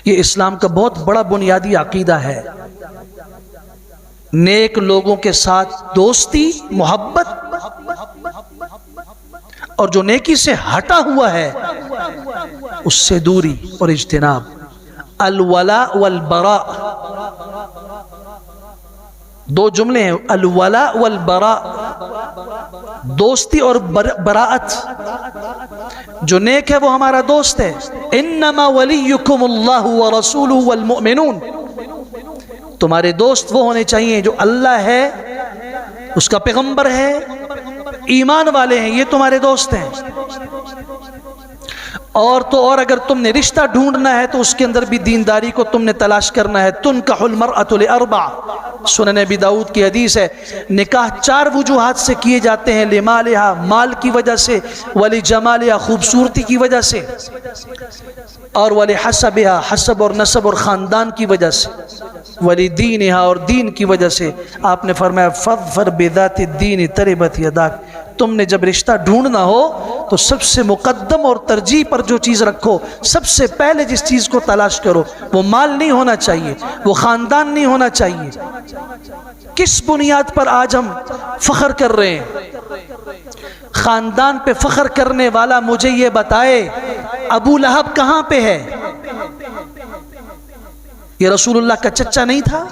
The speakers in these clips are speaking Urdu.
یہ اسلام کا بہت بڑا بنیادی عقیدہ ہے۔ نیک لوگوں کے ساتھ دوستی، محبت، اور جو نیکی سے ہٹا ہوا ہے اس سے دوری اور اجتناب۔ الولاء والبراء، دو جملے ہیں، الولاء والبراء، دوستی اور براءت۔ جو نیک ہے وہ ہمارا دوست ہے۔ انما ولیکم اللہ ورسولہ والمؤمنون، تمہارے دوست وہ ہونے چاہیے جو اللہ ہے، اس کا پیغمبر ہے، ایمان والے ہیں، یہ تمہارے دوست ہیں۔ اور تو اور اگر تم نے رشتہ ڈھونڈنا ہے تو اس کے اندر بھی دینداری کو تم نے تلاش کرنا ہے۔ تنکح المرأة لأربع، سنن ابی داؤد کی حدیث ہے، نکاح 4 وجوہات سے کیے جاتے ہیں، لمالہا، مال کی وجہ سے، ولجمالہا، خوبصورتی کی وجہ سے، اور ولحسبہا، حسب اور نسب اور خاندان کی وجہ سے، ولدینہا، اور دین کی وجہ سے۔ آپ نے فرمایا فاظفر بذات الدین تربت یداک، تم نے جب رشتہ ڈھونڈنا ہو تو سب سے مقدم اور ترجیح پر جو چیز رکھو، سب سے پہلے جس چیز کو تلاش کرو، وہ مال نہیں ہونا چاہیے، وہ خاندان نہیں ہونا چاہیے۔ کس بنیاد پر آج ہم فخر کر رہے ہیں؟ خاندان پہ فخر کرنے والا مجھے یہ بتائے ابو لہب کہاں پہ ہے؟ یہ رسول اللہ کا چچا نہیں تھا؟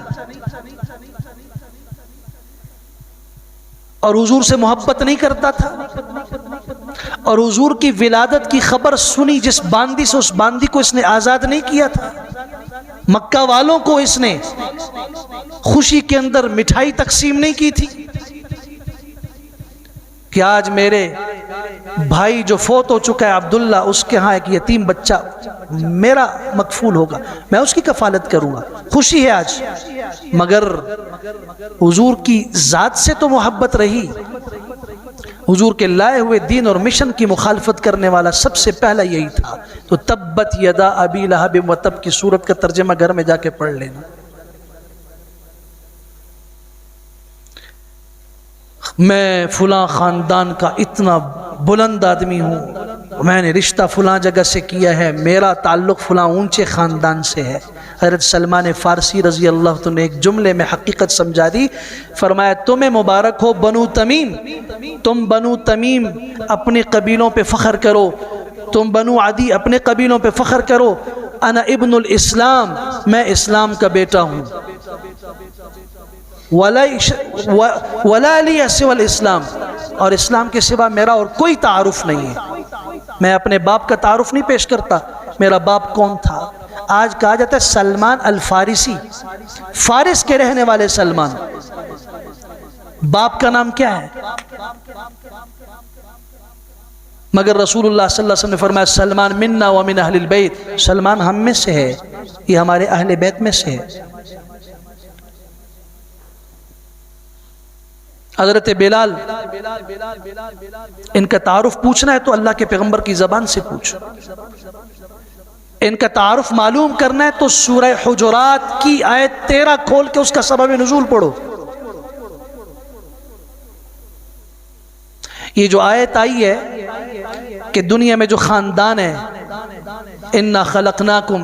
اور حضور سے محبت نہیں کرتا تھا؟ اور حضور کی ولادت کی خبر سنی جس باندی سے، اس باندی کو اس نے آزاد نہیں کیا تھا؟ مکہ والوں کو اس نے خوشی کے اندر مٹھائی تقسیم نہیں کی تھی کہ آج میرے بھائی جو فوت ہو چکا ہے عبداللہ، اس کے ہاں ایک یتیم بچہ میرا مکفول ہوگا، میں اس کی کفالت کروں گا، خوشی ہے آج۔ مگر حضور کی ذات سے تو محبت رہی۔ حضور کے لائے ہوئے دین اور مشن کی مخالفت کرنے والا سب سے پہلا یہی تھا۔ تو تبت یدا ابی لہب وتب کی سورت کا ترجمہ گھر میں جا کے پڑھ لینا۔ میں فلاں خاندان کا اتنا بلند آدمی ہوں، میں نے رشتہ فلاں جگہ سے کیا ہے، میرا تعلق فلاں اونچے خاندان سے ہے۔ حضرت سلمان فارسی رضی اللہ عنہ نے ایک جملے میں حقیقت سمجھا دی، فرمایا تمہیں مبارک ہو بنو تمیم، تم بنو تمیم اپنے قبیلوں پہ فخر کرو، تم بنو عدی اپنے قبیلوں پہ فخر کرو، انا ابن الاسلام، میں اسلام کا بیٹا ہوں، ولا لی سوى الاسلام، اور اسلام کے سوا میرا اور کوئی تعارف نہیں ہے۔ میں اپنے باپ کا تعارف نہیں پیش کرتا، میرا باپ کون تھا۔ آج کہا جاتا ہے سلمان الفارسی، فارس کے رہنے والے سلمان، باپ کا نام کیا ہے؟ مگر رسول اللہ صلی اللہ علیہ وسلم نے فرمایا سلمان منا ومن اہل البیت، سلمان ہم میں سے ہے، یہ ہمارے اہل بیت میں سے ہے۔ حضرت بلال، ان کا تعارف پوچھنا ہے تو اللہ کے پیغمبر کی زبان سے پوچھو، ان کا تعارف معلوم کرنا ہے تو سورہ حجرات کی آیت 13 کھول کے اس کا سبب نزول پڑھو۔ یہ جو آیت آئی ہے کہ دنیا میں جو خاندان ہے، انا خلقناکم،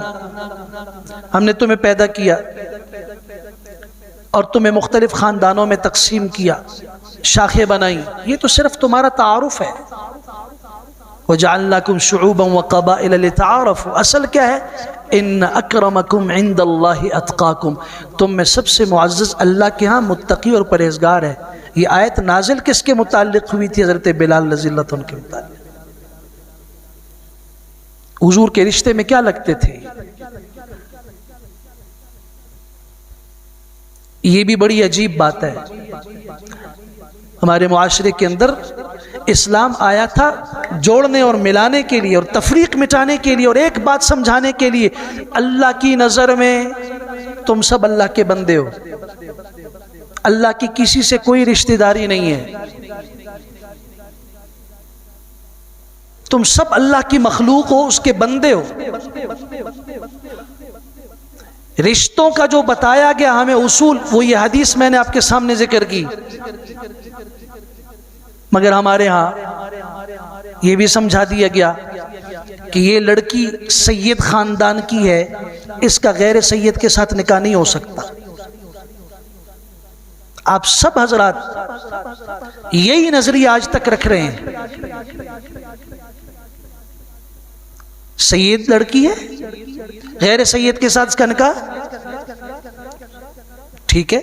ہم نے تمہیں پیدا کیا اور تمہیں مختلف خاندانوں میں تقسیم کیا، شاخیں بنائی، یہ تو صرف تمہارا تعارف ہے۔ وَجَعَلْنَاكُمْ شُعُوبًا وَقَبَائِلَ لِتَعَارَفُوا، اصل کیا ہے؟ ان اکرمکم عند اللہ اتقاکم، تم میں سب سے معزز اللہ کے ہاں متقی اور پرہیزگار ہے۔ یہ آیت نازل کس کے متعلق ہوئی تھی؟ حضرت بلال رضی اللہ عنہ کے متعلق۔ حضور کے رشتے میں کیا لگتے تھے؟ یہ بھی بڑی عجیب بات ہے۔ ہمارے معاشرے کے اندر اسلام آیا تھا جوڑنے اور ملانے کے لیے اور تفریق مٹانے کے لیے اور ایک بات سمجھانے کے لیے، اللہ کی نظر میں تم سب اللہ کے بندے ہو، اللہ کی کسی سے کوئی رشتہ داری نہیں ہے، تم سب اللہ کی مخلوق ہو، اس کے بندے ہو۔ رشتوں کا جو بتایا گیا ہمیں اصول، وہ یہ حدیث میں نے آپ کے سامنے ذکر کی، مگر ہمارے ہاں یہ بھی سمجھا دیا گیا کہ کہ یہ لڑکی سید خاندان کی ہے، اس کا غیر سید کے ساتھ نکاح نہیں ہو سکتا۔ آپ سب حضرات یہی نظریہ آج تک رکھ رہے ہیں، سید لڑکی ہے، غیر سید کے ساتھ اس کا نکاح ٹھیک ہے،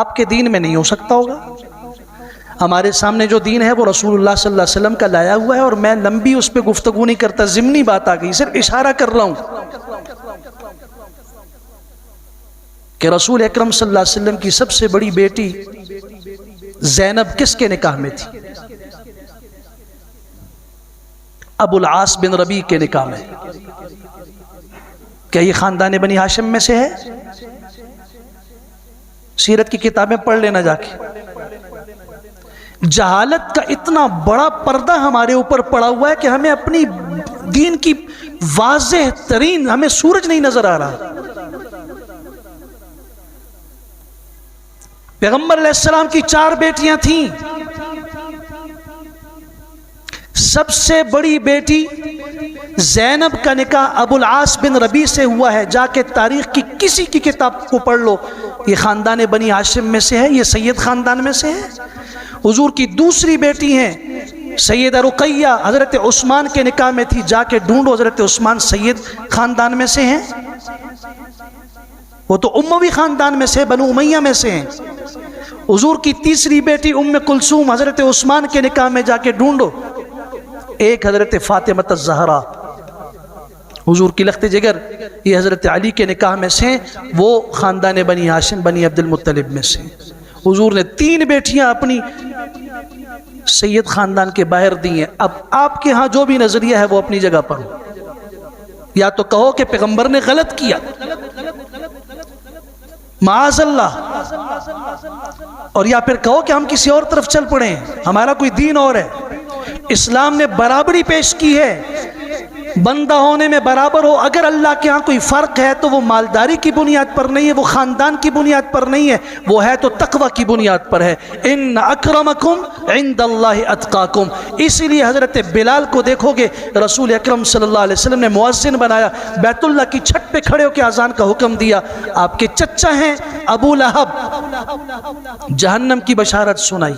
آپ کے دین میں نہیں ہو سکتا ہوگا۔ ہمارے سامنے جو دین ہے وہ رسول اللہ صلی اللہ علیہ وسلم کا لایا ہوا ہے، اور میں لمبی اس پہ گفتگو نہیں کرتا، ضمنی بات آ گئی، صرف اشارہ کر رہا ہوں کہ رسول اکرم صلی اللہ علیہ وسلم کی سب سے بڑی بیٹی زینب کس کے نکاح میں تھی؟ ابو العاص بن ربیع کے نکاح میں۔ کیا یہ خاندان بنی ہاشم میں سے ہے؟ سیرت کی کتابیں پڑھ لینا جا کے۔ جہالت کا اتنا بڑا پردہ ہمارے اوپر پڑا ہوا ہے کہ ہمیں اپنی دین کی واضح ترین ہمیں سورج نہیں نظر آ رہا۔ پیغمبر علیہ السلام کی 4 بیٹیاں تھیں، سب سے بڑی بیٹی زینب کا نکاح ابو العاص بن ربیع سے ہوا ہے۔ جا کے تاریخ کی کسی کی کتاب کو پڑھ لو، یہ خاندان بنی ہاشم میں سے ہے، یہ سید خاندان میں سے ہے۔ حضور کی دوسری بیٹی ہیں سیدہ رقیہ، حضرت عثمان کے نکاح میں تھی، جا کے ڈھونڈو، حضرت عثمان سید خاندان میں سے ہیں، وہ تو اموی خاندان میں سے، بنو امیہ میں سے ہیں۔ حضور کی تیسری بیٹی ام کلثوم، حضرت عثمان کے نکاح میں جا کے ڈھونڈو، ایک حضرت فاطمہ الزہرا، حضور کی لخت جگر، یہ حضرت علی کے نکاح میں سے، وہ خاندان بنی ہاشم بنی عبد المطلب میں سے۔ حضور نے 3 بیٹیاں اپنی سید خاندان کے باہر دی ہیں۔ اب آپ کے ہاں جو بھی نظریہ ہے وہ اپنی جگہ پر ہو، یا تو کہو کہ پیغمبر نے غلط کیا، معاذ اللہ، اور یا پھر کہو کہ ہم کسی اور طرف چل پڑے ہیں، ہمارا کوئی دین اور ہے۔ اسلام نے برابری پیش کی ہے، بندہ ہونے میں برابر ہو۔ اگر اللہ کے ہاں کوئی فرق ہے تو وہ مالداری کی بنیاد پر نہیں ہے، وہ خاندان کی بنیاد پر نہیں ہے، وہ ہے تو تقوی کی بنیاد پر ہے۔ ان اکرمکم عند اللہ اتقاکم۔ اسی لیے حضرت بلال کو دیکھو گے، رسول اکرم صلی اللہ علیہ وسلم نے مؤذن بنایا، بیت اللہ کی چھت پہ کھڑے ہو کے اذان کا حکم دیا۔ آپ کے چچا ہیں ابو لہب، جہنم کی بشارت سنائی،